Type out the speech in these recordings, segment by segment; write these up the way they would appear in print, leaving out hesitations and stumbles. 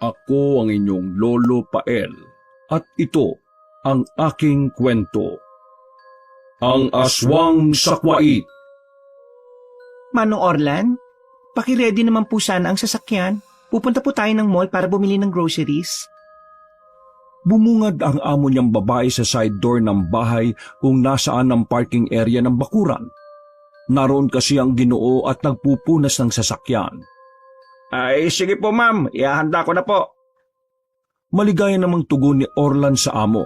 Ako ang inyong Lolo Pael at ito ang aking kwento. Ang Aswang sa Kwait. Manong Orlan, paki-ready naman po sana ang sasakyan. Pupunta po tayo ng mall para bumili ng groceries. Bumungad ang amo niyang babae sa side door ng bahay kung nasaan ang parking area ng bakuran. Naroon kasi ang Ginoo at nagpupunas ng sasakyan. Ay, sige po ma'am, ihahanda ko na po. Maligaya namang tugon ni Orlan sa amo.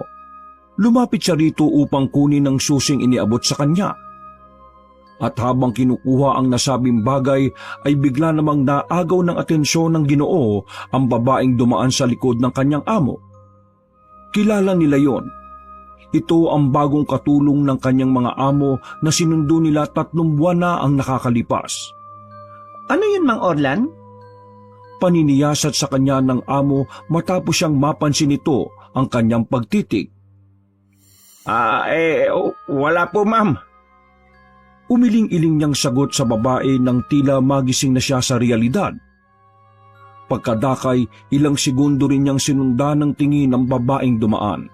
Lumapit siya rito upang kunin ang susing iniabot sa kanya. At habang kinukuha ang nasabing bagay ay bigla namang naagaw ng atensyon ng Ginoo ang babaeng dumaan sa likod ng kanyang amo. Kilala nila yon. Ito ang bagong katulong ng kanyang mga amo na sinundo nila 3 buwan na ang nakakalipas. Ano yun, Mang Orlan? Paniniyasat sa kanya ng amo matapos siyang mapansin ito ang kanyang pagtitig. Wala po ma'am. Umiling-iling niyang sagot sa babae nang tila magising na siya sa realidad. Pagkadakay, ilang segundo rin niyang sinundan ng tingin ng babaeng dumaan.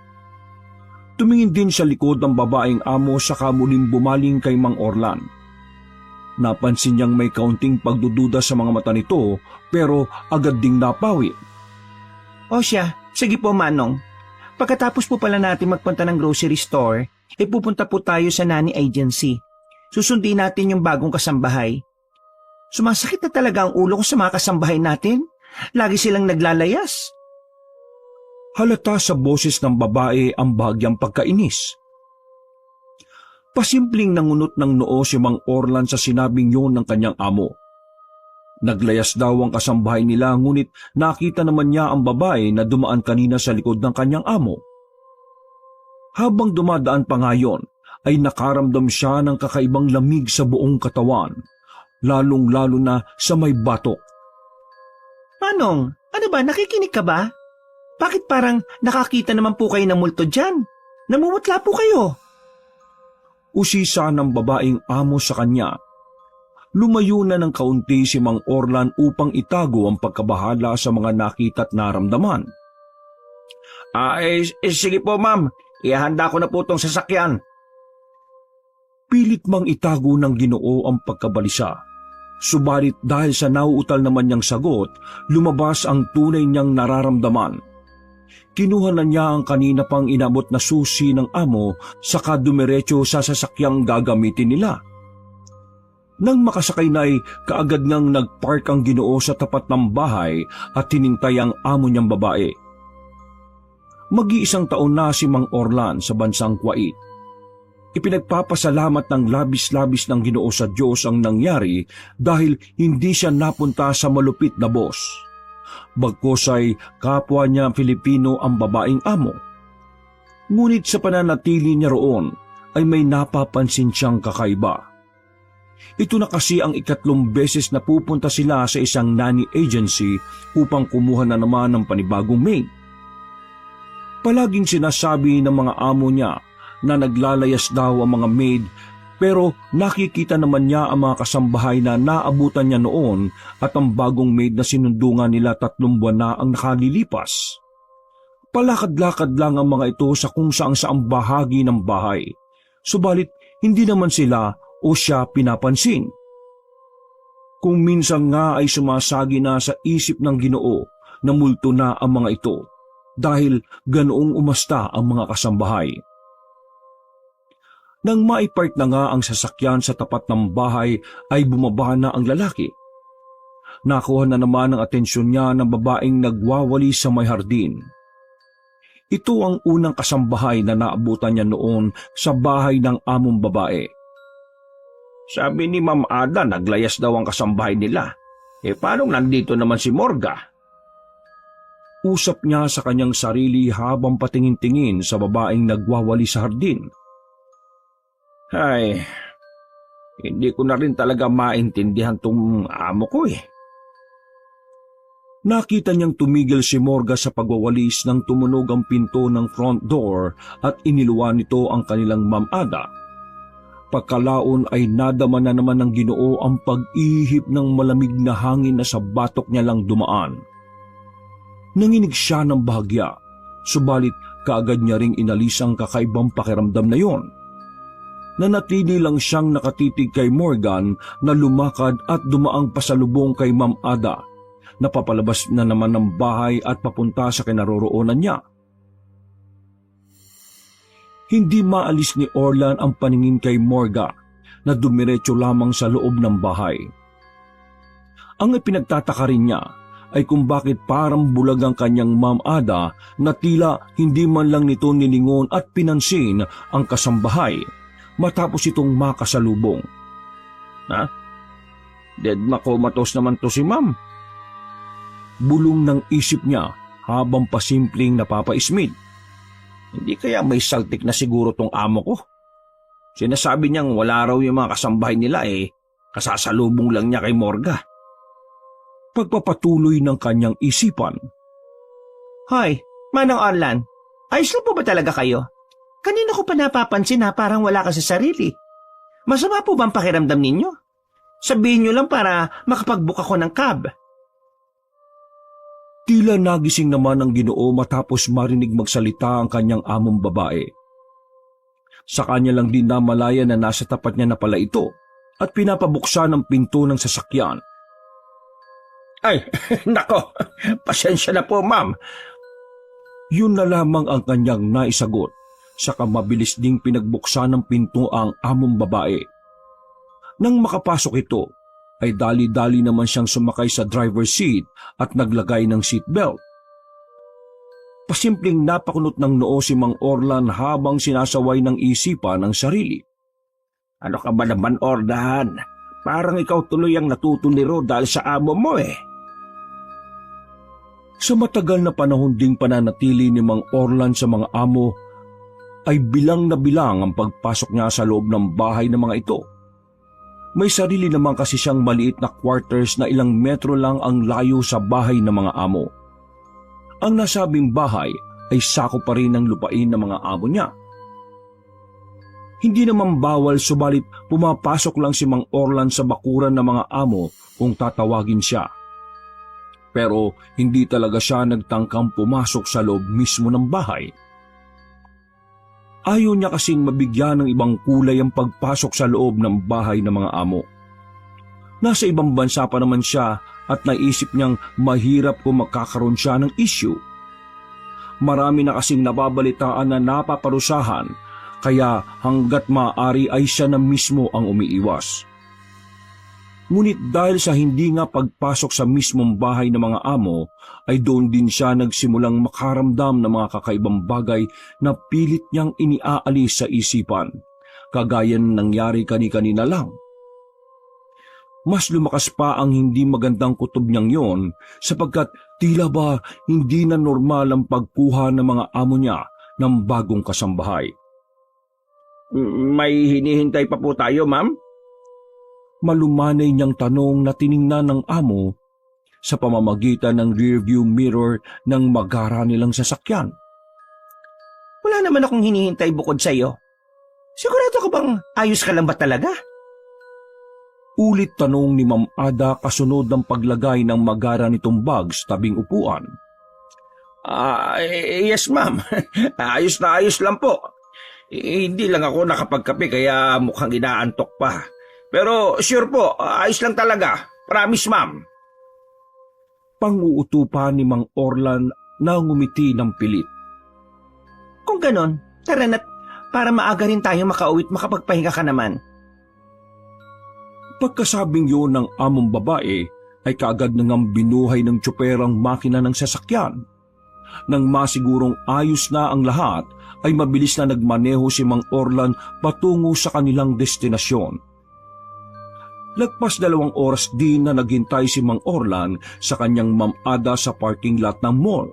Tumingin din sa likod ng babaeng amo saka muling bumaling kay Mang Orlan. Napansin niyang may kaunting pagdududa sa mga mata nito pero agad ding napawi. O siya, sige po Manong. Pagkatapos po pala natin magpunta ng grocery store, pupunta po tayo sa Nanny Agency. Susundin natin yung bagong kasambahay. Sumasakit na talaga ang ulo ko sa mga kasambahay natin. Lagi silang naglalayas. Halata sa boses ng babae ang bahagyang pagkainis. Pasimpleng nangunot ng noo si Mang Orlan sa sinabing yun ng kanyang amo. Naglayas daw ang kasambahay nila ngunit nakita naman niya ang babae na dumaan kanina sa likod ng kanyang amo. Habang dumadaan pa ngayon ay nakaramdam siya ng kakaibang lamig sa buong katawan, lalong-lalo na sa may batok. Manong, ano ba, nakikinig ka ba? Bakit parang nakakita naman po kayo ng multo dyan? Namumutla po kayo. Usisa ng babaeng amo sa kanya. Lumayo na ng kaunti si Mang Orlan upang itago ang pagkabahala sa mga nakita at naramdaman. Sige po ma'am, ihahanda ko na po itong sasakyan. Pilit mang itago ng Ginoo ang pagkabalisa. Subalit dahil sa nauutal naman niyang sagot, lumabas ang tunay niyang nararamdaman. Kinuha na niya ang kanina pang inabot na susi ng amo saka dumiretso sa sasakyang gagamitin nila. Nang makasakay na ay kaagad ngang nagpark ang Ginoo sa tapat ng bahay at hinintay ang amo niyang babae. Mag-iisang taon na si Mang Orlan sa bansang Kuwait. Ipinagpapasalamat ng labis-labis ng Ginoo sa Diyos ang nangyari dahil hindi siya napunta sa malupit na boss. Bagkus ay kapwa niya Pilipino ang babaeng amo. Ngunit sa pananatili niya roon ay may napapansin siyang kakaiba. Ito na kasi ang 3 beses na pupunta sila sa isang nanny agency upang kumuha na naman ng panibagong maid. Palaging sinasabi ng mga amo niya na naglalayas daw ang mga maid pero nakikita naman niya ang mga kasambahay na naabutan niya noon at ang bagong maid na sinundungan nila 3 buwan na ang nakalilipas. Palakad-lakad lang ang mga ito sa kung saang bahagi ng bahay. Subalit hindi naman sila o siya pinapansin. Kung minsan nga ay sumasagi na sa isip ng Ginoo na multo na ang mga ito dahil ganoong umasta ang mga kasambahay. Nang maipark na nga ang sasakyan sa tapat ng bahay ay bumaba na ang lalaki. Nakuha na naman ang atensyon niya ng babaeng nagwawali sa may hardin. Ito ang unang kasambahay na naabutan niya noon sa bahay ng among babae. Sabi ni Ma'am Ada, naglayas daw ang kasambahay nila. Paano nandito naman si Morga? Usap niya sa kanyang sarili habang patingin-tingin sa babaeng nagwawali sa hardin. Ay, hindi ko na rin talaga maintindihan tong amo ko Nakita niyang tumigil si Morga sa pagwawalis nang tumunog ang pinto ng front door at iniluwan nito ang kanilang Ma'am Ada. Pagkalaon ay nadama na naman ng Ginoo ang pag-ihip ng malamig na hangin na sa batok niya lang dumaan. Nanginig siya ng bahagya, subalit kaagad niya ring inalis ang kakaibang pakiramdam na yon. Nanatili lang siyang nakatitig kay Morgan na lumakad at dumaang pasalubong kay Ma'am Ada. Napapalabas na naman ng bahay at papunta sa kinaroroonan niya. Hindi maalis ni Orlan ang paningin kay Morga na dumiretso lamang sa loob ng bahay. Ang ipinagtataka rin niya ay kung bakit parang bulag ang kanyang Ma'am Ada na tila hindi man lang nito nilingon at pinansin ang kasambahay matapos itong makasalubong. Ha? Dead makomatos naman to si ma'am. Bulong ng isip niya habang pasimpleng napapaismid. Hindi kaya may saltik na siguro tong amo ko? Sinasabi niyang wala raw yung mga kasambahay nila kasasalubong lang niya kay Morga. Pagpapatuloy ng kanyang isipan. Hoy, Manong Orlan, ayos lang po ba talaga kayo? Kanina ko pa napapansin na parang wala ka sa sarili. Masama po ba ang pakiramdam ninyo? Sabihin nyo lang para makapag-book ako ng cab. Tila nagising naman ang Ginoo matapos marinig magsalita ang kanyang among babae. Sa kanya lang din namalaya na nasa tapat niya na pala ito at pinapabuksan ang pinto ng sasakyan. Ay, nako, pasensya na po ma'am. Yun na lamang ang kanyang naisagot, saka mabilis ding pinagbuksan ng pinto ang among babae. Nang makapasok ito, ay dali-dali naman siyang sumakay sa driver's seat at naglagay ng seatbelt. Pasimpleng napakunot ng noo si Mang Orlan habang sinasaway ng isipan ng sarili. Ano ka ba naman, Ordan? Parang ikaw tuloy ang natutuliro dahil sa amo mo Sa matagal na panahon ding pananatili ni Mang Orlan sa mga amo, ay bilang na bilang ang pagpasok niya sa loob ng bahay ng mga ito. May sarili naman kasi siyang maliit na quarters na ilang metro lang ang layo sa bahay ng mga amo. Ang nasabing bahay ay sako pa rin ng lupain ng mga amo niya. Hindi naman bawal subalit pumapasok lang si Mang Orlan sa bakuran ng mga amo kung tatawagin siya. Pero hindi talaga siya nagtangkang pumasok sa loob mismo ng bahay. Ayaw niya kasing mabigyan ng ibang kulay ang pagpasok sa loob ng bahay ng mga amo. Nasa ibang bansa pa naman siya at naisip niyang mahirap kung magkakaroon siya ng issue. Marami na kasing nababalitaan na napaparusahan, kaya hanggat maaari ay siya na mismo ang umiiwas. Ngunit dahil sa hindi nga pagpasok sa mismong bahay ng mga amo, ay doon din siya nagsimulang makaramdam ng mga kakaibang bagay na pilit niyang iniaalis sa isipan, kagaya ng nangyari kani-kanina lang. Mas lumakas pa ang hindi magandang kutob niyang yon sapagkat tila ba hindi na normal ang pagkuha ng mga amo niya ng bagong kasambahay. May hinihintay pa po tayo, ma'am? Malumanay niyang tanong na tiningnan ng amo sa pamamagitan ng rearview mirror ng magara nilang sasakyan. Wala naman akong hinihintay bukod sa iyo. Sigurado ka bang ayos ka lang ba talaga? Ulit tanong ni Ma'am Ada kasunod ng paglagay ng magara nitong bag sa tabing upuan. Yes ma'am. Ayos na ayos lang po. Hindi lang ako nakapagkape kaya mukhang inaantok pa. Pero sure po, ayos lang talaga. Promise ma'am. Panguutupan ni Mang Orlan na ngumiti ng pilit. Kung ganon, tara na't para maaga rin tayo makauwi't makapagpahinga ka naman. Pagkasabing yun ng among babae ay kaagad nang binuhay ng tsuper ang makina ng sasakyan. Nang masigurong ayos na ang lahat, ay mabilis na nagmaneho si Mang Orlan patungo sa kanilang destinasyon. Lagpas 2 oras din na naghintay si Mang Orlan sa kanyang Ma'am Ada sa parking lot ng mall.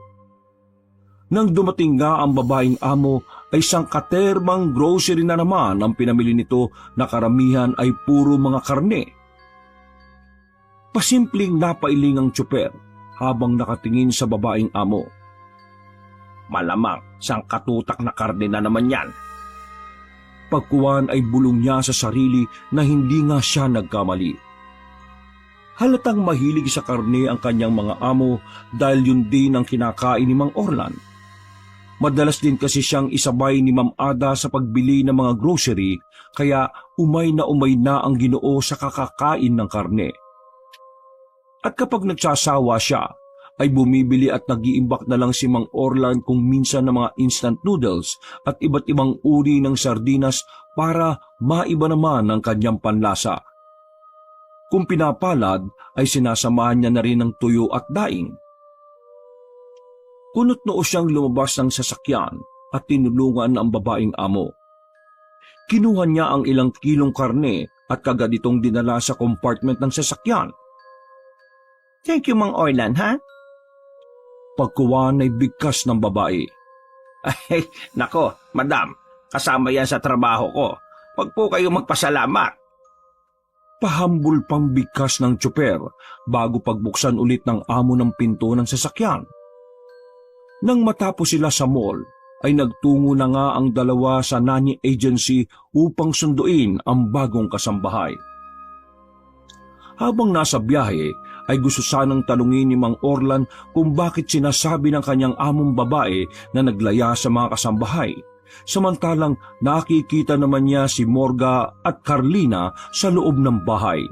Nang dumating nga ang babaeng amo ay sangkaterbang grocery na naman ang pinamili nito na karamihan ay puro mga karne. Pasimpleng napailing ang tsuper habang nakatingin sa babaeng amo. Malamang sangkatutak na karne na naman yan. Pagkuwan ay bulong niya sa sarili na hindi nga siya nagkamali. Halatang mahilig sa karne ang kanyang mga amo dahil yun din ang kinakain ni Mang Orlan. Madalas din kasi siyang isabay ni Ma'am Ada sa pagbili ng mga grocery kaya umay na ang Ginoo sa kakakain ng karne. At kapag nagsasawa siya, ay bumibili at nag-iimbak na lang si Mang Orlan kung minsan ng mga instant noodles at iba't ibang uri ng sardinas para maiba naman ang kanyang panlasa. Kung pinapalad ay sinasamahan niya na rin ng tuyo at daing. Kunot noo siyang lumabas ng sasakyan at tinulungan ang babaeng amo. Kinuha niya ang ilang kilong karne at kagad itong dinala sa compartment ng sasakyan. Thank you, Mang Orlan, ha? Pagkuha ay bigkas ng babae. Ay, nako, madam, kasama yan sa trabaho ko. Huwag po kayo magpasalamat. Pahambol pang bigkas ng tsuper bago pagbuksan ulit ng amo ng pinto ng sasakyan. Nang matapos sila sa mall, ay nagtungo na nga ang dalawa sa nanny agency upang sunduin ang bagong kasambahay. Habang nasa biyahe, ay gusto sanang talungin ni Mang Orlan kung bakit sinasabi ng kanyang among babae na naglaya sa mga kasambahay. Samantalang nakikita naman niya si Morga at Carlina sa loob ng bahay.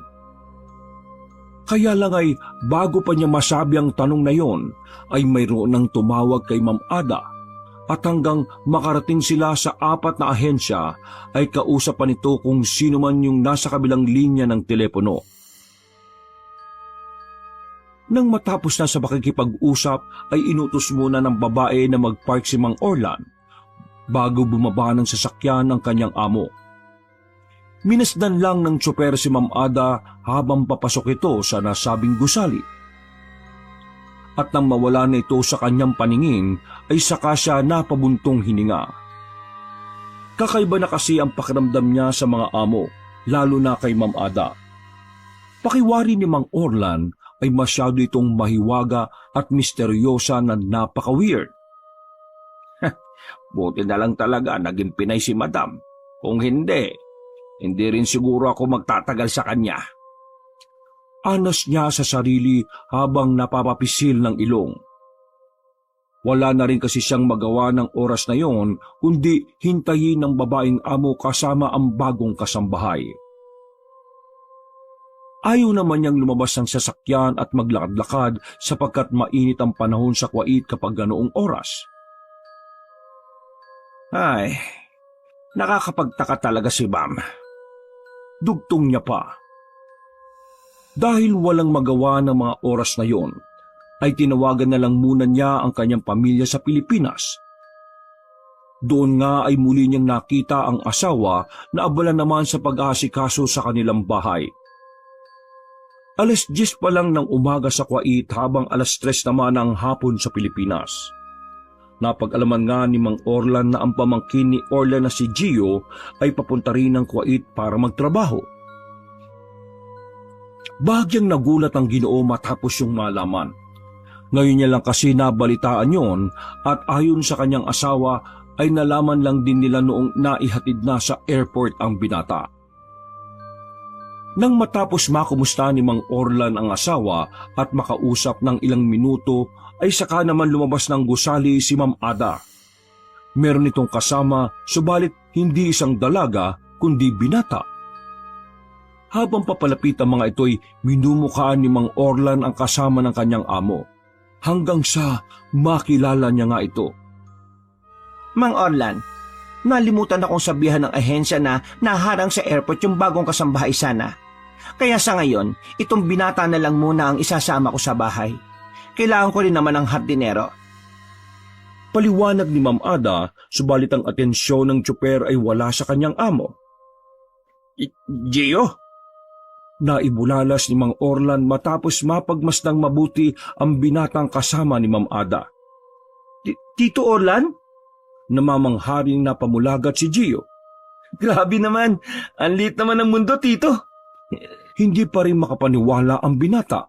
Kaya lang ay bago pa niya masabi ang tanong na yon, ay mayroon nang tumawag kay Ma'am Ada at hanggang makarating sila sa 4 na ahensya ay kausap pa nito kung sino man yung nasa kabilang linya ng telepono. Nang matapos na sa pakikipag-usap ay inutos muna ng babae na mag-park si Mang Orlan bago bumaba ng sasakyan ng kanyang amo. Minasdan lang ng tsoper si Ma'am Ada habang papasok ito sa nasabing gusali. At nang mawala na ito sa kanyang paningin ay saka siya napabuntong hininga. Kakaiba na kasi ang pakiramdam niya sa mga amo, lalo na kay Ma'am Ada. Pakiwari ni Mang Orlan ay masyado itong mahiwaga at misteryosa na napaka-weird. Buti na lang talaga naging Pinay si madam. Kung hindi rin siguro ako magtatagal sa kanya. Anas niya sa sarili habang napapapisil ng ilong. Wala na rin kasi siyang magawa ng oras na yon kundi hintayin ng babaeng amo kasama ang bagong kasambahay. Ayaw naman niyang lumabas ng sasakyan at maglakad-lakad sapagkat mainit ang panahon sa Kuwait kapag ganoong oras. Ay, nakakapagtaka talaga si Ma'am. Dugtong niya pa. Dahil walang magawa ng mga oras na yon, ay tinawagan na lang muna niya ang kanyang pamilya sa Pilipinas. Doon nga ay muli niyang nakita ang asawa na abala naman sa pag-aasikaso sa kanilang bahay. 10:00 pa lang ng umaga sa Kuwait habang 3:00 naman ng hapon sa Pilipinas. Napag-alaman nga ni Mang Orlan na ang pamangkin ni Orlan na si Gio ay papunta rin ng Kuwait para magtrabaho. Bahagyang nagulat ang Ginoo matapos yung malaman. Ngayon niya lang kasi nabalitaan yon at ayon sa kanyang asawa ay nalaman lang din nila noong naihatid na sa airport ang binata. Nang matapos makumusta ni Mang Orlan ang asawa at makausap ng ilang minuto ay saka naman lumabas ng gusali si Ma'am Ada. Meron itong kasama subalit hindi isang dalaga kundi binata. Habang papalapit ang mga ito'y minumukhaan ni Mang Orlan ang kasama ng kanyang amo. Hanggang sa makilala niya nga ito. Mang Orlan, nalimutan akong sabihan ng ahensya na naharang sa airport yung bagong kasambahay sana. Kaya sa ngayon, itong binata na lang muna ang isasama ko sa bahay. Kailangan ko rin naman ng hardinero. Paliwanag ni Ma'am Ada, subalit ang atensyon ng tsuper ay wala sa kanyang amo. Gio? Naibulalas ni Mang Orlan matapos mapagmasdang mabuti ang binatang kasama ni Ma'am Ada. Tito Orlan? Namamangharing napamulagat si Gio. Grabe naman, ang liit naman ng mundo, Tito. Hindi pa rin makapaniwala ang binata.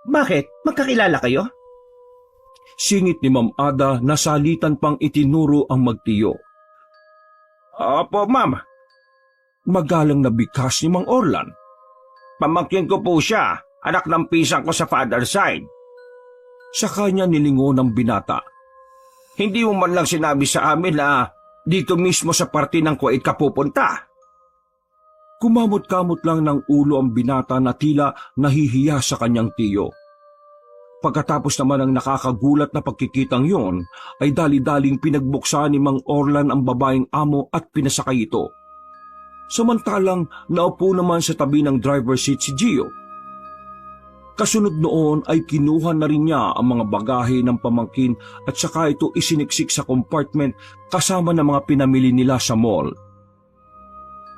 Bakit? Magkakilala kayo? Singit ni Ma'am Ada na salitan pang itinuro ang magtiyo. Opo, Ma'am. Magalang na bikas ni Mang Orlan. Pamangkin ko po siya, anak ng pisang ko sa father side. Sa kanya nilingon ng binata. Hindi mo man lang sinabi sa amin na dito mismo sa parte ng Kuwait ka pupunta. Kumamot-kamot lang ng ulo ang binata na tila nahihiya sa kanyang tiyo. Pagkatapos naman ng nakakagulat na pagkikitang yon, ay dali-daling pinagbuksan ni Mang Orlan ang babaeng amo at pinasakay ito. Samantalang naupo naman sa tabi ng driver seat si Gio. Kasunod noon ay kinuha na rin niya ang mga bagahe ng pamangkin at saka ito isiniksik sa compartment kasama ng mga pinamili nila sa mall.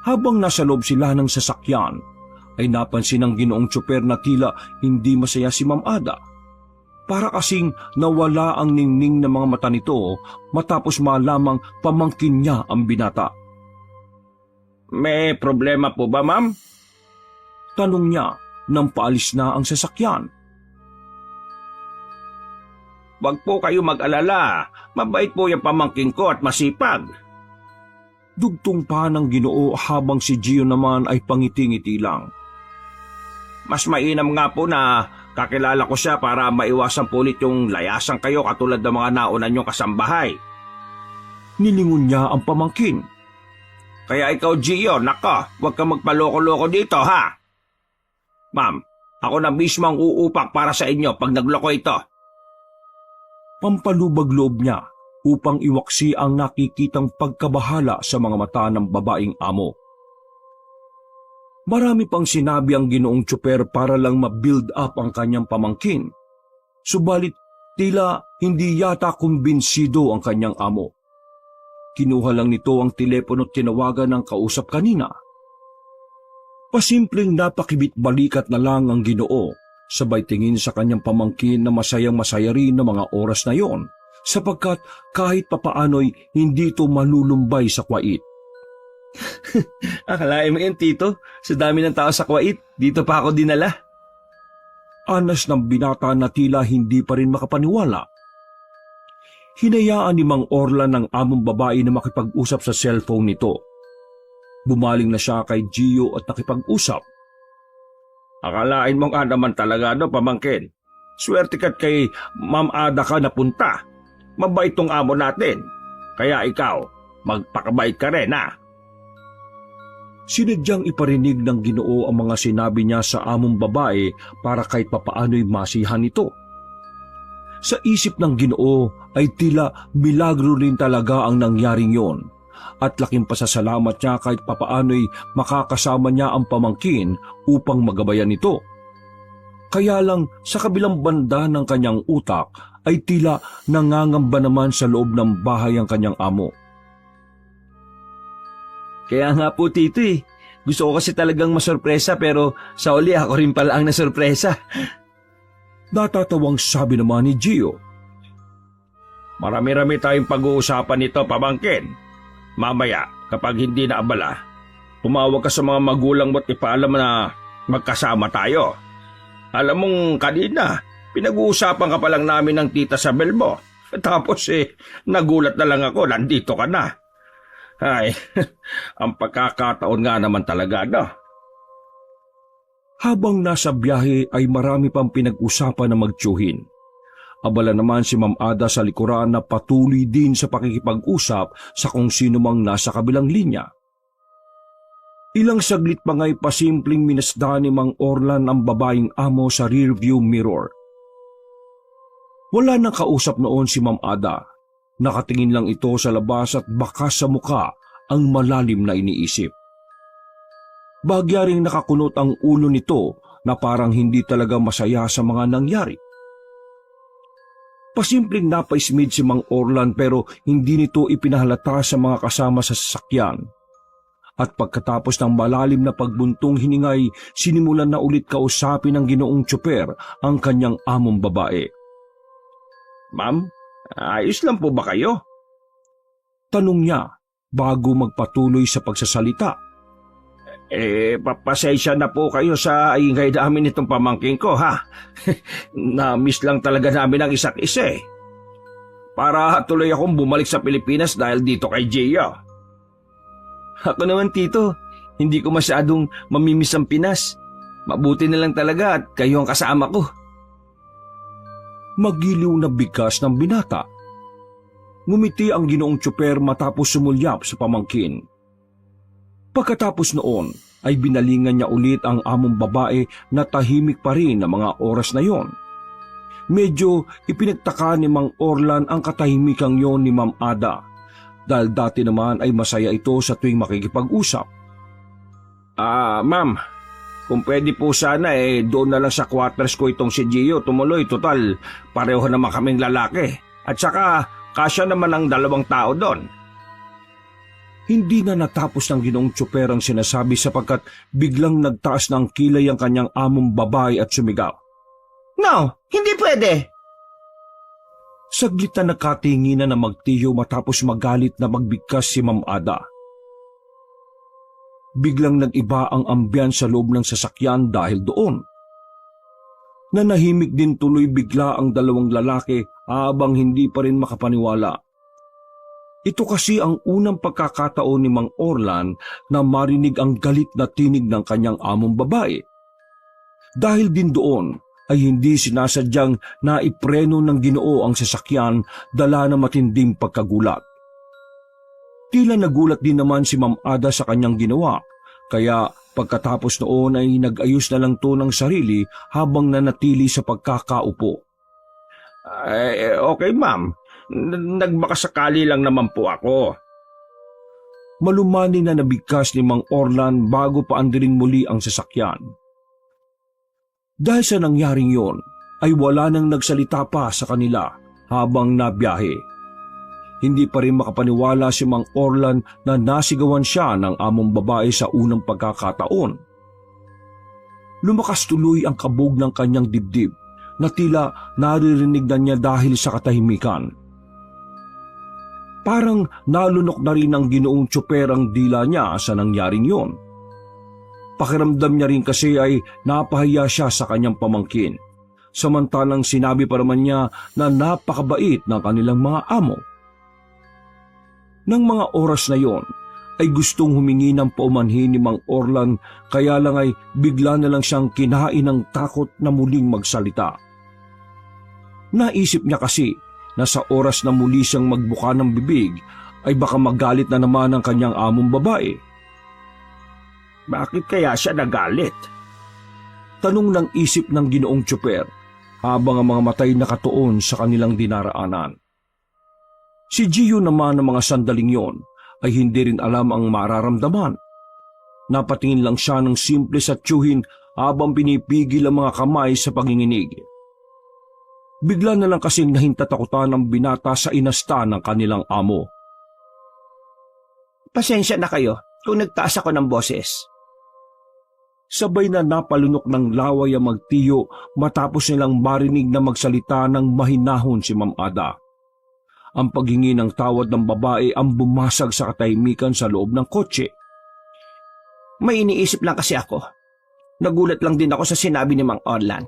Habang nasa loob sila ng sasakyan, ay napansin ng ginoong tsoper na tila hindi masaya si Ma'am Ada. Para kasing nawala ang ningning ng mga mata nito matapos malamang pamangkin niya ang binata. May problema po ba, ma'am? Tanong niya nang paalis na ang sasakyan. Wag po kayo mag-alala. Mabait po yung pamangkin ko at masipag. Dugtong pa ng Ginoo habang si Gio naman ay pangiti-ngiti lang. Mas mainam nga po na kakilala ko siya para maiwasan po ulit yung layasan kayo katulad ng mga nauna niyong kasambahay. Nilingon niya ang pamangkin. Kaya ikaw, Gio, nako, huwag kang magpaloko-loko dito, ha? Ma'am, ako na mismo ang uupak para sa inyo pag nagloko ito. Pampalubag-loob niya upang iwaksi ang nakikitang pagkabahala sa mga mata ng babaeng amo. Marami pang sinabi ang ginoong tsoper para lang ma-build up ang kanyang pamangkin. Subalit tila hindi yata kumbinsido ang kanyang amo. Kinuha lang nito ang telepono at tinawagan ng kausap kanina. Pasimpleng napakibit-balikat na lang ang Ginoo, sabay tingin sa kanyang pamangkin na masayang-masaya rin na mga oras na yon, sapagkat kahit papaano'y hindi ito malulumbay sa Kuwait. Akalain mo yan, Tito. Sa dami ng tao sa Kuwait, dito pa ako dinala. Anas ng binata na tila hindi pa rin makapaniwala. Hinayaan ni Mang Orlan ng among babae na makipag-usap sa cellphone nito. Bumaling na siya kay Gio at nakipag-usap. Akalain mo nga naman talaga, no, pamangkin. Swerte ka't kay Ma'am Ada ka napunta. Mabait tong amo natin. Kaya ikaw, magpakabait ka rin, ha? Sinadyang iparinig ng Ginoo ang mga sinabi niya sa among babae para kahit papaano'y masihan ito. Sa isip ng Ginoo ay tila milagro rin talaga ang nangyaring yon, at laking pasasalamat niya kahit papaano'y makakasama niya ang pamangkin upang magabayan ito. Kaya lang sa kabilang banda ng kanyang utak ay tila nangangamba naman sa loob ng bahay ang kanyang amo. Kaya nga po, Tito eh. Gusto ko kasi talagang masorpresa pero sa uli ako rin pala ang nasorpresa. Natatawang sabi naman ni Gio. Marami-rami tayong pag-uusapan nito, pamangkin. Mamaya, kapag hindi na abala, tumawag ka sa mga magulang mo at ipaalam na magkasama tayo. Alam mong kanina, pinag-uusapan ka pa lang namin ng tita Sabel mo. Tapos nagulat na lang ako, nandito ka na. Ay, ang pagkakataon nga naman talaga, no? Habang nasa biyahe ay marami pang pinag-usapan na magtiyuhin. Abala naman si Ma'am Ada sa likuran na patuloy din sa pakikipag-usap sa kung sino mang nasa kabilang linya. Ilang saglit pa nga'y pasimpleng minasdan ni Mang Orlan ang babaeng amo sa rearview mirror. Wala nang kausap noon si Ma'am Ada. Nakatingin lang ito sa labas at bakas sa muka ang malalim na iniisip. Bagya ring nakakunot ang ulo nito na parang hindi talaga masaya sa mga nangyari. Pasimpleng napaismid si Mang Orlan pero hindi nito ipinahalata sa mga kasama sa sasakyan. At pagkatapos ng malalim na pagbuntong hiningay, sinimulan na ulit kausapin ng ginoong tsoper ang kanyang among babae. Ma'am, ayos lang po ba kayo? Tanong niya bago magpatuloy sa pagsasalita. Papasensya na po kayo sa ingay namin itong pamangking ko, ha? Na-miss lang talaga namin ang isa't isa, eh. Para tuloy akong bumalik sa Pilipinas dahil dito kay Gio. Ako naman, Tito. Hindi ko masyadong mamimiss ang Pinas. Mabuti na lang talaga at kayo ang kasama ko. Magiliw na bigkas ng binata. Ngumiti ang Ginoong Tsoper matapos sumulyap sa pamangkin. Pagkatapos noon ay binalingan niya ulit ang among babae na tahimik pa rin na mga oras na yon. Medyo ipinagtaka ni Mang Orlan ang katahimikang yon ni Ma'am Ada dahil dati naman ay masaya ito sa tuwing makikipag-usap. Ma'am, kung pwede po sana doon na lang sa quarters ko itong si Gio tumuloy. Total, pareho naman kaming lalaki. At saka, kasya naman ang 2 tao doon. Hindi na natapos ng Ginoong Tsoper ang sinasabi sapagkat biglang nagtaas ng kilay ang kanyang among babae at sumigaw. No, hindi pwede. Saglit na nakatinginan na magtiyo matapos magalit na magbigkas si Ma'am Ada. Biglang nag-iba ang ambyan sa loob ng sasakyan dahil doon. Nanahimik din tuloy bigla ang 2 lalaki habang hindi pa rin makapaniwala. Ito kasi ang unang pagkakataon ni Mang Orlan na marinig ang galit na tinig ng kanyang among babae. Dahil din doon ay hindi sinasadyang naipreno ng Ginoo ang sasakyan dala ng matinding pagkagulat. Tila nagulat din naman si Ma'am Ada sa kanyang ginawa, kaya pagkatapos noon ay nag-ayos na lang to ng sarili habang nanatili sa pagkakaupo. Okay ma'am, nagmakasakali lang naman po ako. Malumani na nabigkas ni Mang Orlan bago pa andiring muli ang sasakyan. Dahil sa nangyaring yon, ay wala nang nagsalita pa sa kanila habang nabiyahe. Hindi pa rin makapaniwala si Mang Orlan na nasigawan siya ng among babae sa unang pagkakataon. Lumakas tuloy ang kabog ng kanyang dibdib na tila naririnig na niya dahil sa katahimikan. Parang nalunok na rin ng Ginoong Tsoper ang dila niya sa nangyaring yon. Pakiramdam niya rin kasi ay napahiya siya sa kanyang pamangkin, samantalang sinabi pa naman niya na napakabait ng kanilang mga amo. Nang mga oras na yon, ay gustong humingi ng paumanhin ni Mang Orlan kaya lang ay bigla na lang siyang kinain ng takot na muling magsalita. Naisip niya kasi na sa oras na muli siyang magbuka ng bibig ay baka magalit na naman ang kanyang among babae. Bakit kaya siya nagalit? Tanong ng isip ng Ginoong Tsoper habang ang mga matay nakatuon sa kanilang dinaraanan. Si Gio naman ng mga sandaling yon ay hindi rin alam ang mararamdaman. Napatingin lang siya ng simple sa tiyuhin habang pinipigil ang mga kamay sa panginginig. Bigla na lang kasing nahintatakutan ng binata sa inasta ng kanilang amo. Pasensya na kayo kung nagtaas ako ng boses. Sabay na napalunok ng laway ang magtiyo matapos nilang marinig na magsalita ng mahinahon si Ma'am Ada. Ang paghingi ng tawad ng babae ang bumasag sa katahimikan sa loob ng kotse. May iniisip lang kasi ako. Nagulat lang din ako sa sinabi ni Mang Orlan.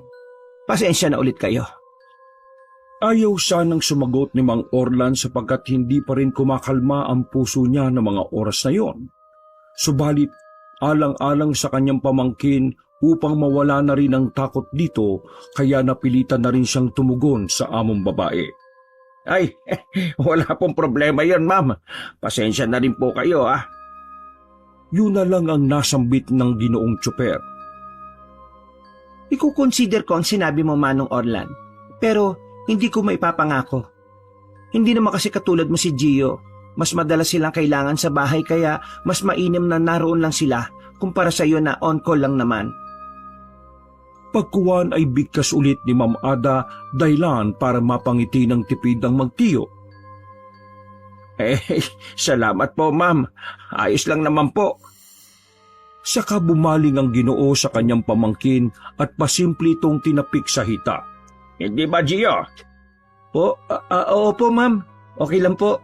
Pasensya na ulit kayo. Ayaw sanang sumagot ni Mang Orlan sapagkat hindi pa rin kumakalma ang puso niya ng mga oras na yon. Subalit, alang-alang sa kanyang pamangkin upang mawala na rin ang takot dito, kaya napilitan na rin siyang tumugon sa among babae. Ay, wala pong problema yon ma'am. Pasensya na rin po kayo Yun na lang ang nasambit ng Ginoong Tsoper. Iko-consider ko ang sinabi mo, Manong Orlan. Pero hindi ko maipapangako. Hindi naman kasi katulad mo si Gio. Mas madalas silang kailangan sa bahay kaya mas mainam na naroon lang sila kumpara sa iyo na on-call lang naman. Pagkuwan ay bigkas ulit ni Ma'am Ada dahilan para mapangiti ng tipid ang magtiyo. Salamat po ma'am. Ayos lang naman po. Saka bumaling ang Ginoo sa kanyang pamangkin at pasimple itong tinapik sa hita. Hindi ba, Gio? Opo ma'am. Okay lang po.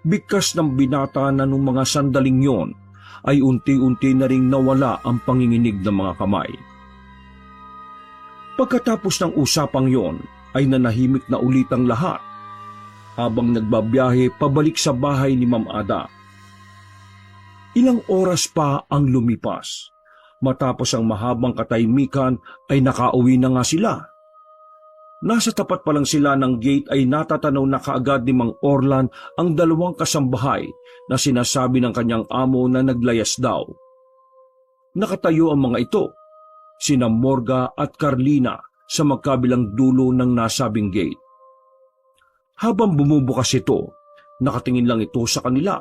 Bigkas ng binata na nung mga sandaling yon ay unti-unti na ring nawala ang panginginig ng mga kamay. Pagkatapos ng usapang yon ay nanahimik na ulit ang lahat habang nagbabiyahe pabalik sa bahay ni Ma'am Ada. Ilang oras pa ang lumipas Matapos ang mahabang katahimikan ay nakauwi na nga sila. Nasa tapat pa lang sila ng gate ay natatanaw na kaagad ni Mang Orlan ang dalawang kasambahay na sinasabi ng kanyang amo na naglayas daw. Nakatayo ang mga ito, sina Morga at Carlina sa magkabilang dulo ng nasabing gate. Habang bumubukas ito, nakatingin lang ito sa kanila.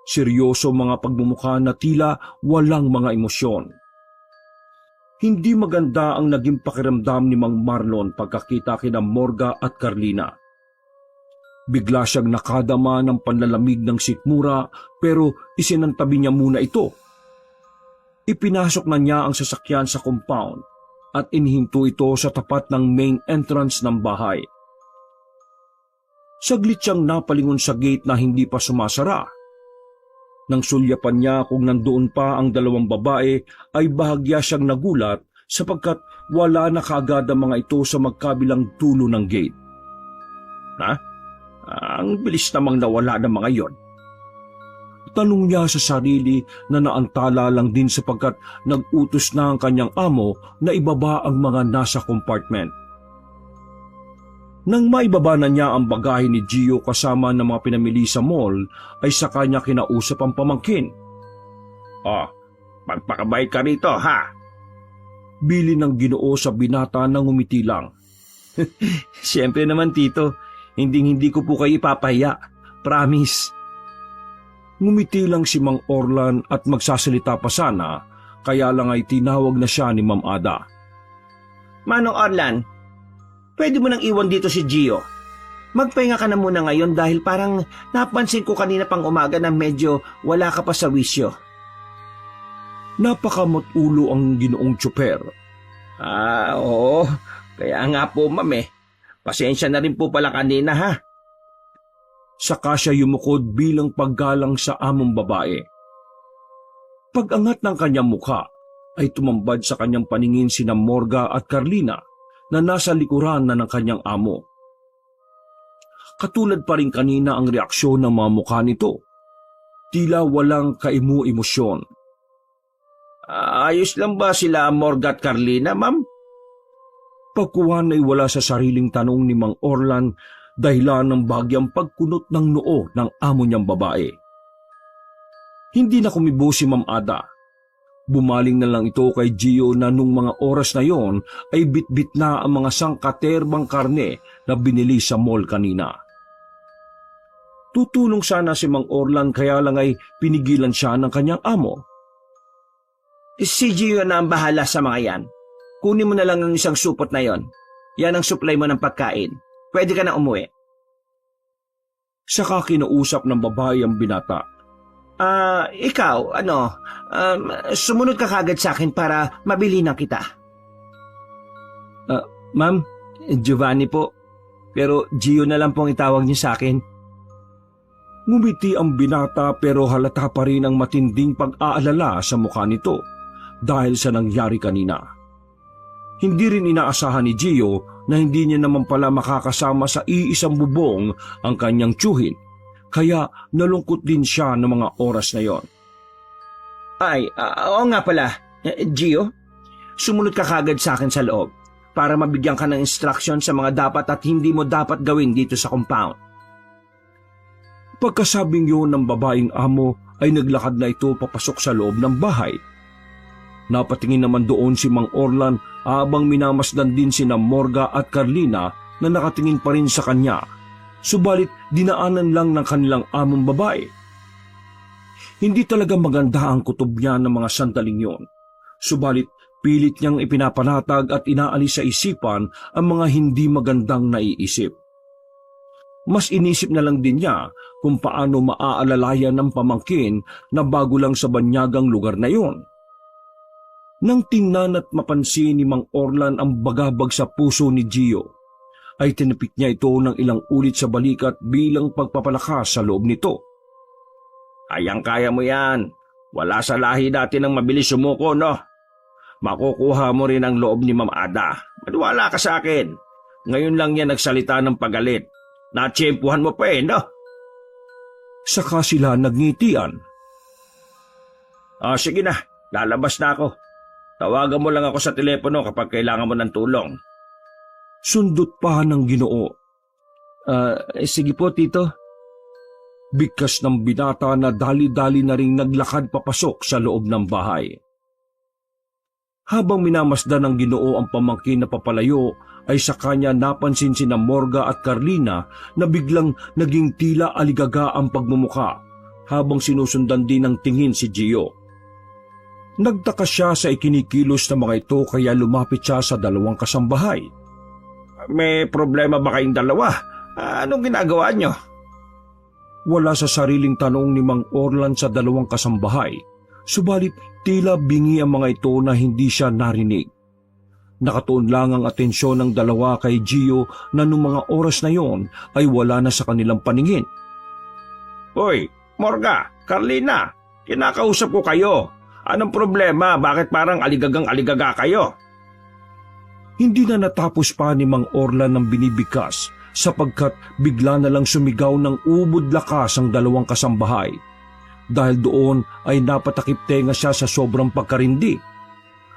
Seryoso mga pagmumukha na tila walang mga emosyon. Hindi maganda ang naging pakiramdam ni Mang Marlon pagkakita kina Morga at Carlina. Bigla siyang nakadama ng panlalamig ng sikmura pero isinantabi niya muna ito. Ipinasok na niya ang sasakyan sa compound at inihinto ito sa tapat ng main entrance ng bahay. Saglit siyang napalingon sa gate na hindi pa sumasara. Nang sulyapan niya kung nandoon pa ang dalawang babae ay bahagya siyang nagulat sapagkat wala na kaagad ang mga ito sa magkabilang dulo ng gate. Ha? Ang bilis namang nawala ng mga yon. Tanong niya sa sarili na naantala lang din sapagkat nag-utos na ang kanyang amo na ibaba ang mga nasa compartment. Nang maibaba na niya ang bagahe ni Gio kasama ng mga pinamili sa mall, ay saka niya kinausap ang pamangkin. Magpakabay ka rito, ha? Bili ng Ginoo sa binata na ngumiti lang. Siyempre naman, Tito. Hindi ko po kayo ipapahiya. Promise. Ngumiti lang si Mang Orlan at magsasalita pa sana, kaya lang ay tinawag na siya ni Ma'am Ada. Manong Orlan, pwede mo nang iwan dito si Gio. Magpahinga ka na muna ngayon dahil parang napansin ko kanina pang umaga na medyo wala ka pa sa wisyo. Napakamutulo ang Ginoong tsuper. Oo. Kaya nga po, ma'am. Pasensya na rin po pala kanina, ha? Saka siya yumukod bilang paggalang sa among babae. Pag-angat ng kanyang mukha ay tumambad sa kanyang paningin sina Morga at Carlina na nasa likuran na ng kanyang amo. Katulad pa rin kanina ang reaksyon ng mga mukha nito. Tila walang kaimu-emosyon. Ayos lang ba sila Morga at Carlina, ma'am? Pagkuhan ay wala sa sariling tanong ni Mang Orlan dahilan ng bagyang pagkunot ng noo ng amo niyang babae. Hindi na kumibo si Ma'am Ada. Bumaling na lang ito kay Gio na nung mga oras na yon ay bitbit na ang mga sangkaterbang karne na binili sa mall kanina. Tutulong sana si Mang Orlan kaya lang ay pinigilan siya ng kanyang amo. Si Gio na ang bahala sa mga yan. Kunin mo na lang ang isang supot na yon. Yan ang supply mo ng pagkain. Pwede ka na umuwi. Saka kinausap ng babae ang binata. Ikaw, sumunod ka kagad sa akin para mabili na kita. Ma'am, Giovanni po. Pero Gio na lang pong itawag niyo sa akin. Ngumiti ang binata pero halata pa rin ang matinding pag-aalala sa mukha nito dahil sa nangyari kanina. Hindi rin inaasahan ni Gio na hindi niya naman pala makakasama sa iisang bubong ang kanyang tiyuhin, kaya nalungkot din siya ng mga oras na yon. Oo nga pala, Gio, sumunod ka kagad sa akin sa loob para mabigyan ka ng instruction sa mga dapat at hindi mo dapat gawin dito sa compound. Pagkasabing yun ng babaeng amo ay naglakad na ito papasok sa loob ng bahay. Napatingin naman doon si Mang Orlan habang minamasdan din sina Morga at Carlina na nakatingin pa rin sa kanya, subalit dinaanan lang ng kanilang among babae. Hindi talaga maganda ang kutob niya ng mga sandaling yon, subalit pilit niyang ipinapanatag at inaalis sa isipan ang mga hindi magandang naiisip. Mas inisip na lang din niya kung paano maaalalayan ng pamangkin na bago lang sa banyagang lugar na yon. Nang tingnan at mapansin ni Mang Orlan ang bagabag sa puso ni Gio, ay tinipik niya ito ng ilang ulit sa balikat bilang pagpapalakas sa loob nito. Kayang-kaya mo yan. Wala sa lahi natin ang mabilis sumuko, no? Makukuha mo rin ang loob ni Ma'am Ada. Maniwala ka sa akin. Ngayon lang yan nagsalita ng pagalit. Natsyempuhan mo pa no? Saka sila nagngitian. Sige na. lalabas na ako. Tawagan mo lang ako sa telepono kapag kailangan mo ng tulong. Sundot pa ng Ginoo. Sige po, Tito. Bigkas ng binata na dali-dali na ring naglakad papasok sa loob ng bahay. Habang minamasdan ng Ginoo ang pamangkin na papalayo, ay sa kanya napansin sina Morga at Carlina na biglang naging tila aligaga ang pagmumuka habang sinusundan din ng tingin si Gio. Nagtaka siya sa ikinikilos ng mga ito kaya lumapit siya sa dalawang kasambahay. May problema ba kayong dalawa? Anong ginagawa nyo? Wala sa sariling tanong ni Mang Orlan sa dalawang kasambahay, subalit tila bingi ang mga ito na hindi siya narinig. Nakatuon lang ang atensyon ng dalawa kay Gio na nung mga oras na yon ay wala na sa kanilang paningin. Hoy, Morga, Carlina, kinakausap ko kayo. Anong problema? Bakit parang aligagang-aligaga kayo? Hindi na natapos pa ni Mang Orlan ng binibigkas sapagkat bigla na lang sumigaw ng ubod lakas ang dalawang kasambahay. Dahil doon ay napatakip tenga siya sa sobrang pagkarindi.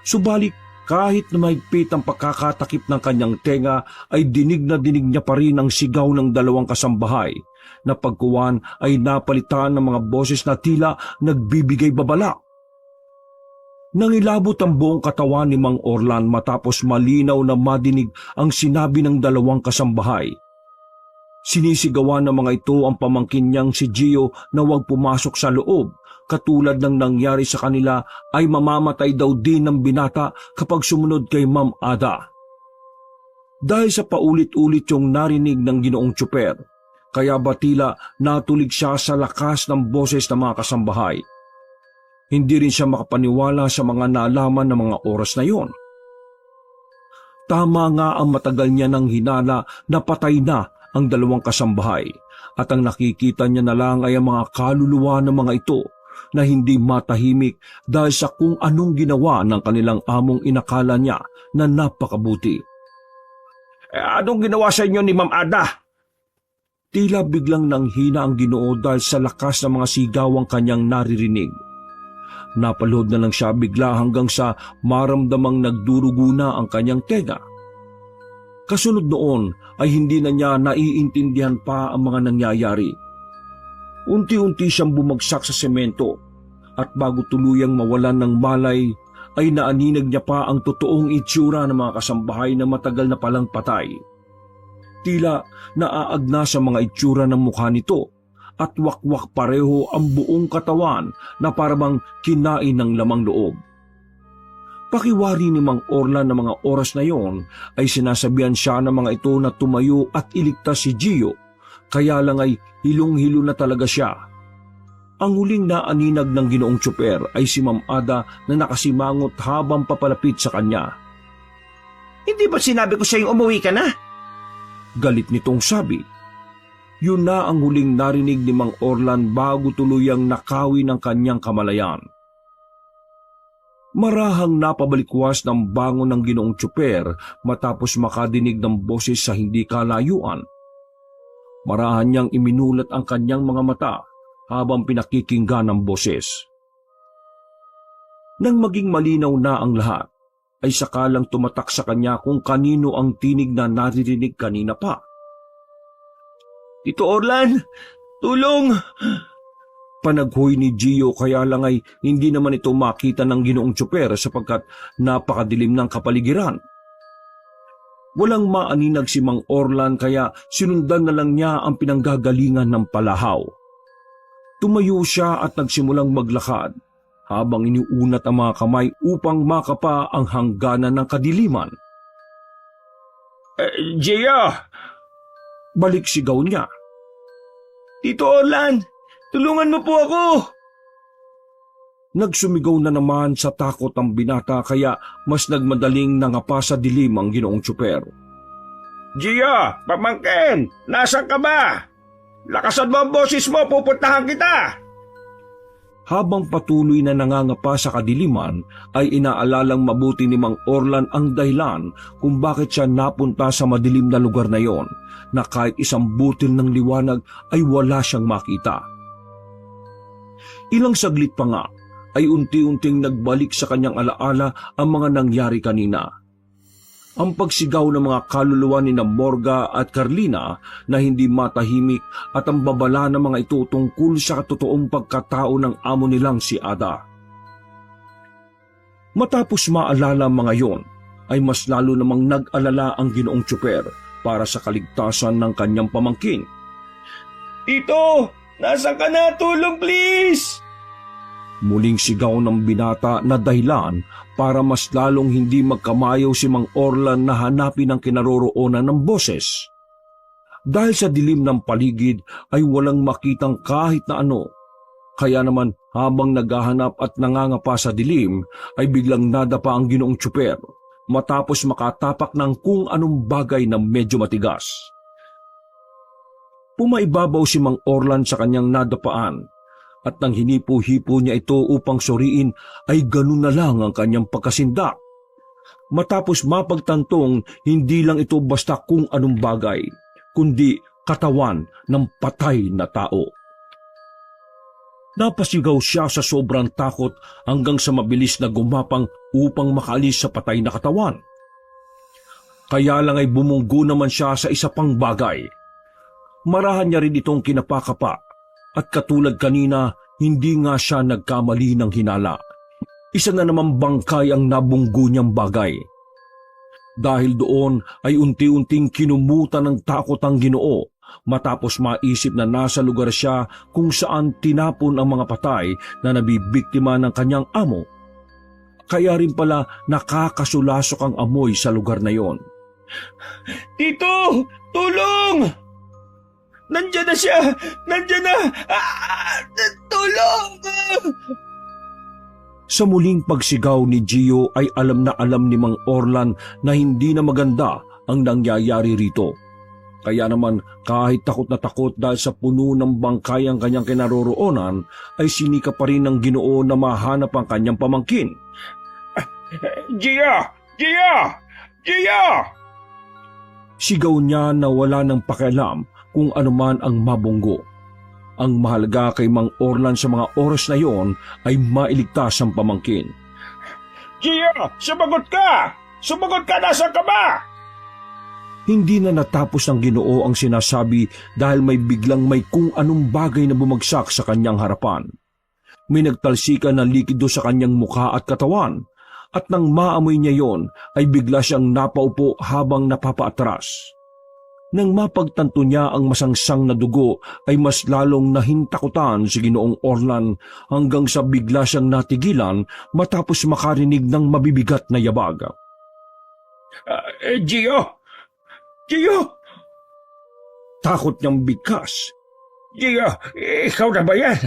Subalit kahit na mahigpit ang pagkakatakip ng kanyang tenga ay dinig na dinig niya pa rin ang sigaw ng dalawang kasambahay na pagkuwan ay napalitan ng mga boses na tila nagbibigay babala. Nangilabot ang buong katawan ni Mang Orlan matapos malinaw na madinig ang sinabi ng dalawang kasambahay. Sinisigawan ng mga ito ang pamangkin niyang si Gio na huwag pumasok sa loob, katulad ng nangyari sa kanila ay mamamatay daw din ng binata kapag sumunod kay Ma'am Ada. Dahil sa paulit-ulit yung narinig ng Ginoong Tsuper, kaya ba tila natulig siya sa lakas ng boses ng mga kasambahay. Hindi rin siya makapaniwala sa mga naalaman ng mga oras na yon. Tama nga ang matagal niya ng hinala na patay na ang dalawang kasambahay at ang nakikita niya na lang ay ang mga kaluluwa ng mga ito na hindi matahimik dahil sa kung anong ginawa ng kanilang among inakala niya na napakabuti. Anong ginawa sa inyo ni Ma'am Ada? Tila biglang nanghina ang Ginoo dahil sa lakas ng mga sigawang kanyang naririnig. Napalod na lang siya bigla hanggang sa maramdamang nagdurugo na ang kanyang tenga. Kasunod noon ay hindi na niya naiintindihan pa ang mga nangyayari. Unti-unti siyang bumagsak sa semento at bago tuluyang mawalan ng malay ay naaninag niya pa ang totoong itsura ng mga kasambahay na matagal na palang patay. Tila naaagna sa mga itsura ng mukha nito at wakwak pareho ang buong katawan na parang kinain ng lamang loob. Pakiwari ni Mang Orlan ng mga oras na yon ay sinasabihan siya ng mga ito na tumayo at iligtas si Gio, kaya lang ay hilong-hilo na talaga siya. Ang huling naaninag ng Ginoong Tsuper ay si Ma'am Ada na nakasimangot habang papalapit sa kanya. Hindi ba sinabi ko sa'yo umuwi ka na? Galit nitong sabi. Yun na ang huling narinig ni Mang Orlan bago tuluyang nakawi ng kanyang kamalayan. Marahang napabalikwas ng bangon ng Ginoong Tsuper matapos makadinig ng boses sa hindi kalayuan. Marahan niyang iminulat ang kanyang mga mata habang pinakikinggan ang boses. Nang maging malinaw na ang lahat, ay sakalang tumatak sa kanya kung kanino ang tinig na naririnig kanina pa. Tito Orlan, tulong! Panaghoy ni Gio kaya lang ay hindi naman ito makita ng Ginoong Tsuper sapagkat napakadilim ng kapaligiran. Walang maaninag si Mang Orlan kaya sinundan na lang niya ang pinanggagalingan ng palahaw. Tumayo siya at nagsimulang maglakad habang iniunat ang mga kamay upang makapa ang hangganan ng kadiliman. Gio! Balik sigaw niya. Tito Orlan, tulungan mo po ako! Nagsumigaw na naman sa takot ang binata kaya mas nagmadaling nangapa sa dilim ang Ginoong Tsuper. Gio, pamangkin, nasan ka ba? Lakasan mo ang boses mo, pupuntahan kita! Habang patuloy na nangangapa sa kadiliman, ay inaalalang mabuti ni Mang Orlan ang dahilan kung bakit siya napunta sa madilim na lugar na yon, na kahit isang butil ng liwanag ay wala siyang makita. Ilang saglit pa nga ay unti-unting nagbalik sa kanyang alaala ang mga nangyari kanina. Ang pagsigaw ng mga kaluluwa ni Morga at Carlina na hindi matahimik at ang babala ng mga ito tungkol sa katotoong pagkatao ng amo nilang si Ada. Matapos maalala ang mga yon, ay mas lalo namang nag-alala ang Ginoong Tsuper para sa kaligtasan ng kanyang pamangkin. Tito, nasaan ka na? Tulong please! Muling sigaw ng binata na dahilan para mas lalong hindi magkamayaw si Mang Orlan na hanapin ang kinaroroonan ng boses. Dahil sa dilim ng paligid ay walang makitang kahit na ano. Kaya naman habang naghahanap at nangangapa sa dilim ay biglang nadapa ang Ginoong Tsuper matapos makatapak ng kung anong bagay na medyo matigas. Pumaibabaw si Mang Orlan sa kanyang nadapaan at nang hinipo-hipo niya ito upang suriin ay ganun na lang ang kanyang pagkasindak. Matapos mapagtantong hindi lang ito basta kung anong bagay, kundi katawan ng patay na tao. Napasigaw siya sa sobrang takot hanggang sa mabilis na gumapang upang makaalis sa patay na katawan. Kaya lang ay bumunggo naman siya sa isa pang bagay. Marahan niya rin itong kinapakapa at katulad kanina, hindi nga siya nagkamali ng hinala. Isa na naman bangkay ang nabunggo niyang bagay. Dahil doon ay unti-unting kinumutan ng takot ang Ginoo matapos maisip na nasa lugar siya kung saan tinapon ang mga patay na nabibiktima ng kanyang amo. Kaya rin pala nakakasulasok ang amoy sa lugar na yon. Tito, tulong! Nandiyan na siya! Nandiyan na! Tulong! Sa muling pagsigaw ni Gio ay alam na alam ni Mang Orlan na hindi na maganda ang nangyayari rito. Kaya naman kahit takot na takot dahil sa puno ng bangkay ang kanyang kinaroroonan ay sinika pa rin ng Ginoo na mahanap ang kanyang pamangkin. Gia! Gia! Gia! Sigaw niya na wala ng pakialam kung anuman ang mabunggo. Ang mahalaga kay Mang Orlan sa mga oras na yon ay mailigtas ang pamangkin. Gia! Sumagot ka! Sumagot ka! Nasaan ka ba? Hindi na natapos ng Ginoo ang sinasabi dahil may kung anong bagay na bumagsak sa kanyang harapan. May nagtalsikan na likido sa kanyang mukha at katawan at nang maamoy niya yon ay bigla siyang napaupo habang napapaatras. Nang mapagtanto niya ang masangsang na dugo ay mas lalong nahintakutan si Ginoong Orlan hanggang sa bigla siyang natigilan matapos makarinig ng mabibigat na yabag. Gio! Gio! Takot niyang bigkas. Gio, ikaw na ba yan?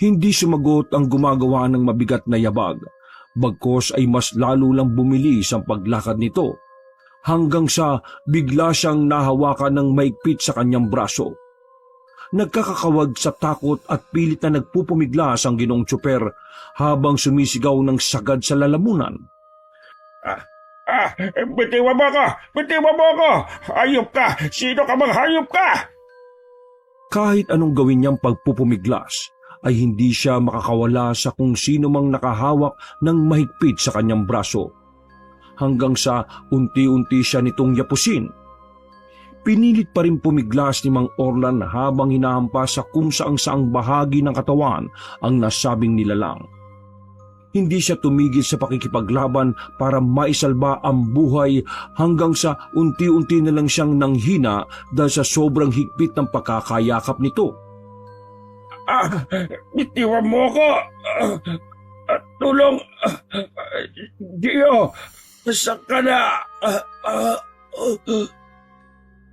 Hindi sumagot ang gumagawa ng mabigat na yabag, bagkos ay mas lalo lang bumilis ang paglakad nito. Hanggang sa bigla siyang nahawakan ng maigpit sa kanyang braso. Nagkakakawag sa takot at pilit na nagpupumiglas ang Ginoong Tsuper habang sumisigaw ng sagad sa lalamunan. Bitiwan mo ako! Bitiwan mo ako! Hayop ka! Sino ka bang hayop ka? Kahit anong gawin niyang pagpupumiglas, ay hindi siya makakawala sa kung sino mang nakahawak ng mahigpit sa kanyang braso. Hanggang sa unti-unti siya nitong yapusin. Pinilit pa rin pumiglas ni Mang Orlan habang hinahampas sa kung saang-saang bahagi ng katawan ang nasabing nilalang. Hindi siya tumigil sa pakikipaglaban para maisalba ang buhay hanggang sa unti-unti na lang siyang nanghina dahil sa sobrang higpit ng pagkakayakap nito. Bitiwan mo ako! Tulong! Gio! Saan ka na?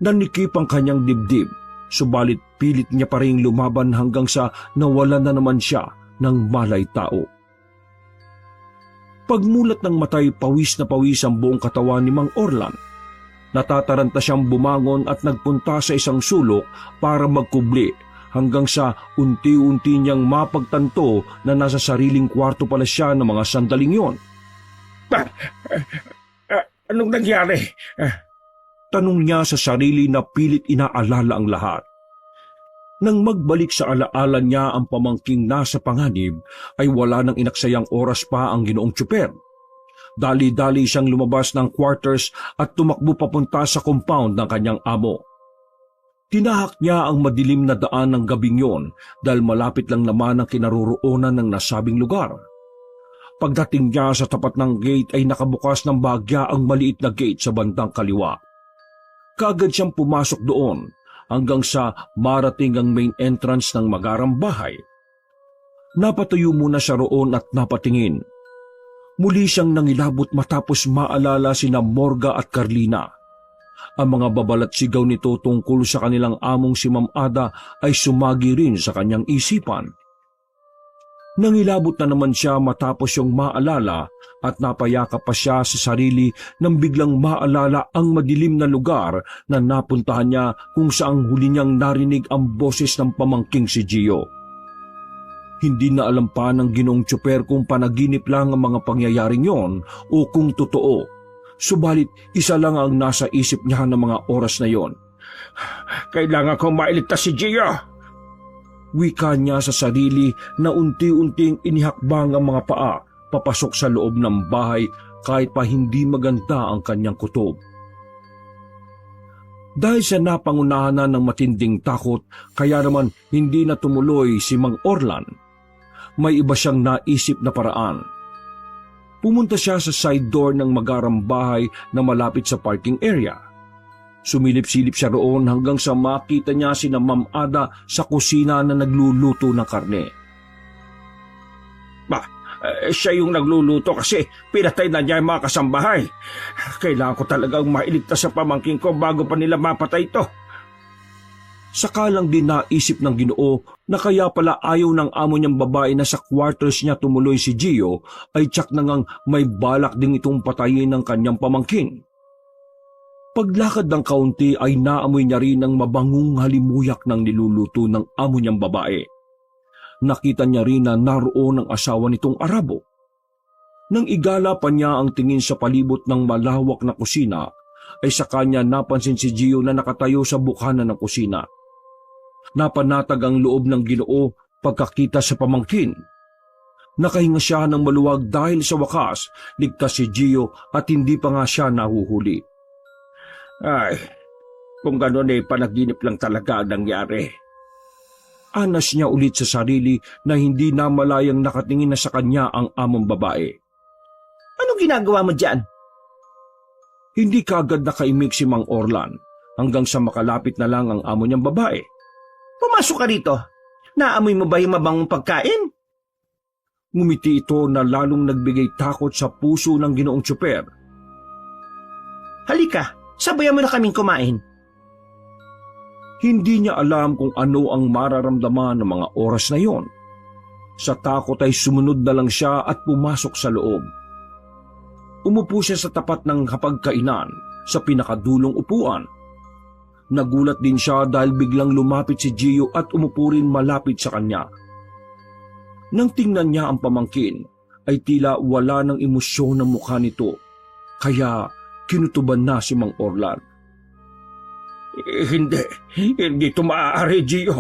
Nanikip ang kanyang dibdib, subalit pilit niya pa rin lumaban hanggang sa nawalan na naman siya ng malay tao. Pagmulat ng matay, pawis na pawis ang buong katawan ni Mang Orlan. Natataranta siyang bumangon at nagpunta sa isang sulok para magkubli hanggang sa unti-unti niyang mapagtanto na nasa sariling kwarto pala siya ng mga sandaling yon. Anong nangyari? Tanong niya sa sarili na pilit inaalala ang lahat. Nang magbalik sa alaala niya ang pamangking nasa panganib, ay wala nang inaksayang oras pa ang ginoong tsuper. Dali-dali siyang lumabas ng quarters at tumakbo papunta sa compound ng kanyang amo. Tinahak niya ang madilim na daan ng gabing yon dahil malapit lang naman ang kinaroroonan ng nasabing lugar. Pagdating niya sa tapat ng gate ay nakabukas ng bahagya ang maliit na gate sa bandang kaliwa. Kaagad siyang pumasok doon hanggang sa marating ang main entrance ng magarang bahay. Napatuyo muna siya roon at napatingin. Muli siyang nangilabot matapos maalala sina Morga at Carlina. Ang mga babalat sigaw nito tungkol sa kanilang among si Ma'am Ada ay sumagi rin sa kanyang isipan. Nangilabot na naman siya matapos yung maalala at napayakap pa siya sa sarili nang biglang maalala ang madilim na lugar na napuntahan niya kung saang huli niyang narinig ang boses ng pamangking si Gio. Hindi na alam pa ng ginoong tsuper kung panaginip lang ang mga pangyayaring yon o kung totoo. Subalit isa lang ang nasa isip niya ng mga oras na yon. Kailangan kong mailigtas si Gio. Wika niya sa sarili na unti-unting inihakbang ang mga paa papasok sa loob ng bahay kahit pa hindi maganda ang kanyang kutob. Dahil sa napangunahan na ng matinding takot, kaya naman hindi na tumuloy si Mang Orlan. May iba siyang naisip na paraan. Pumunta siya sa side door ng magarang bahay na malapit sa parking area. Sumilip-silip siya roon hanggang sa makita niya sina Ma'am Ada sa kusina na nagluluto ng karne. Siya yung nagluluto kasi pinatay na niya yung mga kasambahay. Kailangan ko talagang mailigtas sa pamangking ko bago pa nila mapatay ito. Saka lang din naisip ng Ginoo na kaya pala ayaw ng amo niyang babae na sa quarters niya tumuloy si Gio ay tsak na ngang may balak ding itong patayin ng kanyang pamangkin. Paglakad ng kaunti ay naamoy niya rin ang mabangong halimuyak ng niluluto ng amo niyang babae. Nakita niya rin na naroon ang asawa nitong Arabo. Nang igala pa niya ang tingin sa palibot ng malawak na kusina, ay sa kanya napansin si Gio na nakatayo sa bukana ng kusina. Napanatag ang loob ng Ginoo pagkakita sa pamangkin. Nakahinga siya ng maluwag dahil sa wakas, ligtas si Gio at hindi pa nga siya nahuhuli. Ay, kung gano'n panaginip lang talaga ang nangyari. Anas niya ulit sa sarili na hindi na malayang nakatingin na sa kanya ang among babae. Anong ginagawa mo dyan? Hindi kaagad nakaimik si Mang Orlan hanggang sa makalapit na lang ang amo niyang babae. Pumasok ka rito. Naamoy mo ba yung mabangong pagkain? Ngumiti ito na lalong nagbigay takot sa puso ng ginoong tsuper. Halika, sabayan mo na kaming kumain. Hindi niya alam kung ano ang mararamdaman ng mga oras na yon. Sa takot ay sumunod na lang siya at pumasok sa loob. Umupo siya sa tapat ng hapagkainan sa pinakadulong upuan. Nagulat din siya dahil biglang lumapit si Gio at umupo rin malapit sa kanya. Nang tingnan niya ang pamangkin, ay tila wala ng emosyon ng mukha nito, kaya kinutuban na si Mang Orlan. Hindi ito maaari, Gio.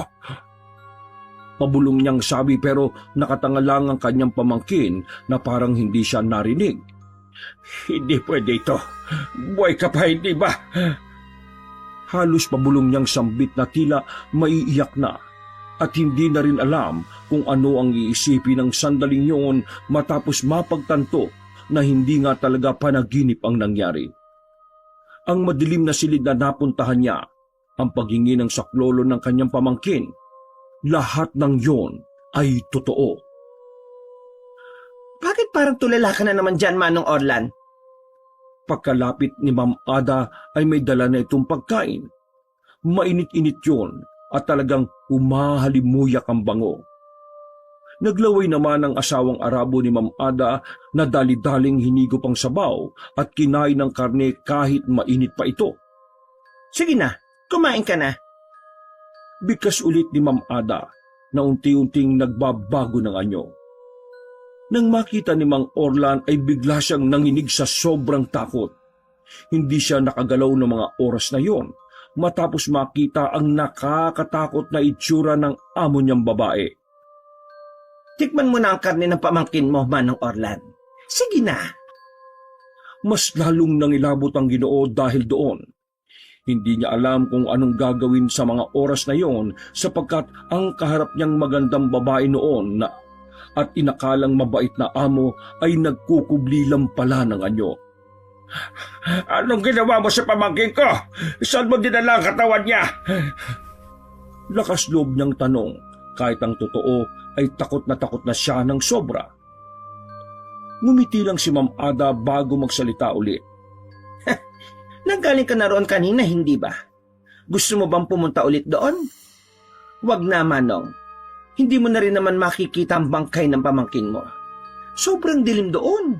Pabulong niyang sabi pero nakatanga lang ang kanyang pamangkin na parang hindi siya narinig. Hindi pwede ito. Buhay ka pa, hindi ba? Halos pabulong niyang sambit na tila maiiyak na at hindi na rin alam kung ano ang iisipin ng sandaling yun matapos mapagtanto na hindi nga talaga panaginip ang nangyari. Ang madilim na silid na napuntahan niya, ang paghingi ng saklolo ng kanyang pamangkin, lahat ng yon ay totoo. Bakit parang tulala ka na naman dyan, Manong Orlan? Pagkalapit ni Ma'am Ada ay may dala na itong pagkain. Mainit-init yon at talagang umahalimuyak ang bango. Naglaway naman ang asawang Arabo ni Ma'am Ada na dali-daling hinigop ang sabaw at kinain ng karne kahit mainit pa ito. Sige na, kumain ka na. Bigkas ulit ni Ma'am Ada na unti-unting nagbabago ng anyo. Nang makita ni Mang Orlan ay bigla siyang nanginig sa sobrang takot. Hindi siya nakagalaw ng mga oras na yon matapos makita ang nakakatakot na itsura ng amo niyang babae. Tikman mo na ang karne ng pamangkin mo, Manong Orlan. Sige na. Mas lalong nangilabot ang Ginoo dahil doon. Hindi niya alam kung anong gagawin sa mga oras na yon sapagkat ang kaharap niyang magandang babae noon na at inakalang mabait na amo ay nagkukublilang pala ng anyo. Anong ginawa mo sa pamangkin ko? Saan mo dinala ang katawan niya? Lakas loob niyang tanong, kahit ang totoo ay takot na siya ng sobra. Ngumiti lang si Ma'am Ada bago magsalita ulit. Nanggaling ka na roon kanina, hindi ba? Gusto mo bang pumunta ulit doon? Wag na, Manong. Hindi mo na rin naman makikita ang bangkay ng pamangkin mo. Sobrang dilim doon.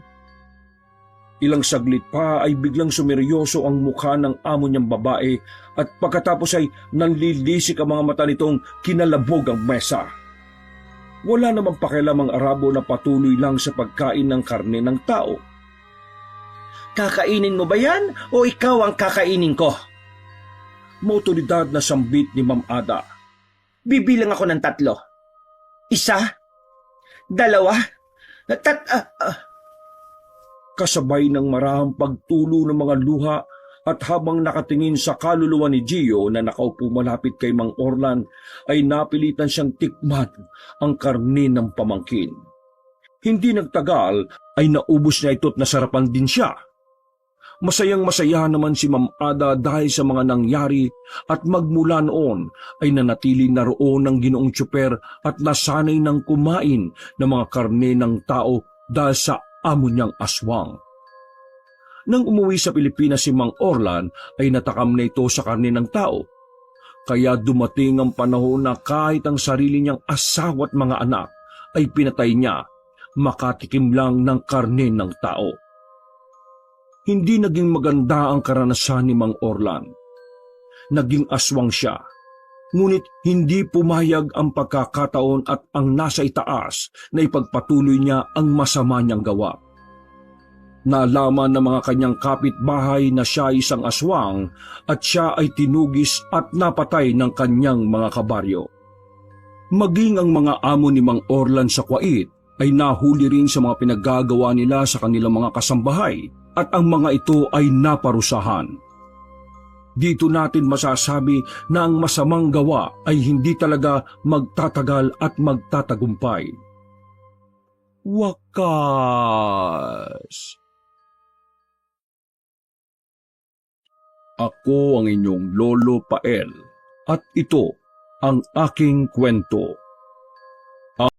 Ilang saglit pa ay biglang sumeryoso ang mukha ng amo niyang babae at pagkatapos ay nanlilisik ang mga mata nitong kinalabog ang mesa. Wala namang pakialam ang Arabo na patuloy lang sa pagkain ng karne ng tao. Kakainin mo ba yan o ikaw ang kakainin ko? Motoridad na sambit ni Ma'am Ada. Bibilang ako ng 3. 1, 2, Kasabay ng marahang pagtulo ng mga luha at habang nakatingin sa kaluluwa ni Gio na nakaupo malapit kay Mang Orlan ay napilitan siyang tikman ang karne ng pamangkin. Hindi nagtagal ay naubos niya ito't nasarapan din siya. Masayang masaya naman si Ma'am Ada dahil sa mga nangyari at magmula noon ay nanatili na roon ng Ginoong Tsuper at nasanay ng kumain ng mga karne ng tao dahil sa amo niyang aswang. Nang umuwi sa Pilipinas si Mang Orlan ay natakam na ito sa karne ng tao. Kaya dumating ang panahon na kahit ang sarili niyang asawa at mga anak ay pinatay niya, makatikim lang ng karne ng tao. Hindi naging maganda ang karanasan ni Mang Orlan. Naging aswang siya, ngunit hindi pumayag ang pagkakataon at ang nasa itaas na ipagpatuloy niya ang masama niyang gawa. Nalaman ng mga kanyang kapitbahay na siya ay isang aswang at siya ay tinugis at napatay ng kanyang mga kabaryo. Maging ang mga amo ni Mang Orlan sa Kuwait ay nahuli rin sa mga pinaggagawa nila sa kanilang mga kasambahay at ang mga ito ay naparusahan. Dito natin masasabi na ang masamang gawa ay hindi talaga magtatagal at magtatagumpay. Wakas! Ako ang inyong Lolo Pael at ito ang aking kwento.